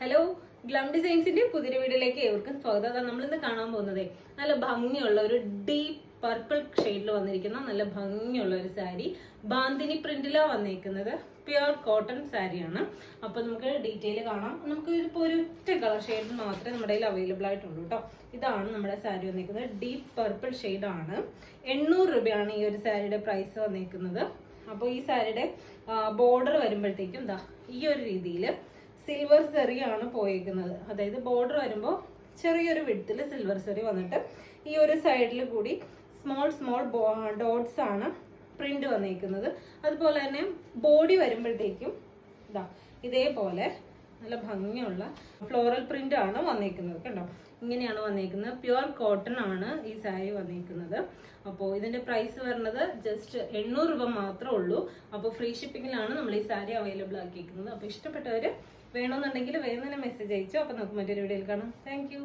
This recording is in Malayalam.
ഹലോ, ഗ്ലാം ഡിസൈൻസിന്റെ പുതിയ വീഡിയോയിലേക്ക് ഏവർക്കും സ്വാഗതം. നമ്മളിന്ന് കാണാൻ പോകുന്നത് നല്ല ഭംഗിയുള്ള ഒരു ഡീപ്പ് പർപ്പിൾ ഷെയ്ഡിൽ വന്നിരിക്കുന്ന നല്ല ഭംഗിയുള്ള ഒരു സാരി. ബാന്തിനി പ്രിന്റിലാ വന്നിരിക്കുന്നത്. പ്യുർ കോട്ടൺ സാരിയാണ്. അപ്പൊ നമുക്ക് ഡീറ്റെയിൽ കാണാം. നമുക്ക് ഇപ്പോൾ ഒരു ഒറ്റ കളർ ഷെയ്ഡ് മാത്രമേ നമ്മുടെ കയ്യിൽ അവൈലബിൾ ആയിട്ടുള്ളൂ കേട്ടോ. ഇതാണ് നമ്മുടെ സാരി വന്നിരിക്കുന്നത്. ഡീപ്പ് പർപ്പിൾ ഷെയ്ഡാണ്. 800 രൂപയാണ് ഈ ഒരു സാരിയുടെ പ്രൈസ് വന്നിരിക്കുന്നത്. അപ്പോൾ ഈ സാരിയുടെ ബോർഡർ വരുമ്പോഴത്തേക്കും എന്താ ഈ ഒരു രീതിയിൽ സിൽവർ സെറിയാണ് പോയിരിക്കുന്നത്. അതായത് ബോർഡർ വരുമ്പോൾ ചെറിയൊരു വിഡ്ത്തിൽ സിൽവർ സെറി വന്നിട്ട് ഈ ഒരു സൈഡിൽ കൂടി സ്മോൾ ഡോട്ട്സ് ആണ് പ്രിന്റ് വന്നിരിക്കുന്നത്. അതുപോലെ തന്നെ ബോഡി വരുമ്പോഴത്തേക്കും ഇതാ ഇതേപോലെ നല്ല ഭംഗിയുള്ള ഫ്ലോറൽ പ്രിന്റ് ആണ് വന്നിരിക്കുന്നത്. കണ്ടോ, ഇങ്ങനെയാണ് വന്നിരിക്കുന്നത്. പ്യുർ കോട്ടൺ ആണ് ഈ സാരി വന്നിരിക്കുന്നത്. അപ്പോൾ ഇതിന്റെ പ്രൈസ് വരുന്നത് ജസ്റ്റ് 800 രൂപ മാത്രമേ ഉള്ളൂ. അപ്പോൾ ഫ്രീ ഷിപ്പിങ്ങിലാണ് നമ്മൾ ഈ സാരി അവൈലബിൾ ആക്കിയിരിക്കുന്നത്. അപ്പോൾ ഇഷ്ടപ്പെട്ടവർ വേണമെന്നുണ്ടെങ്കിൽ വേഗം തന്നെ മെസ്സേജ് അയച്ചു. അപ്പോൾ നമുക്ക് മറ്റൊരു വീഡിയോയിൽ കാണാം. താങ്ക്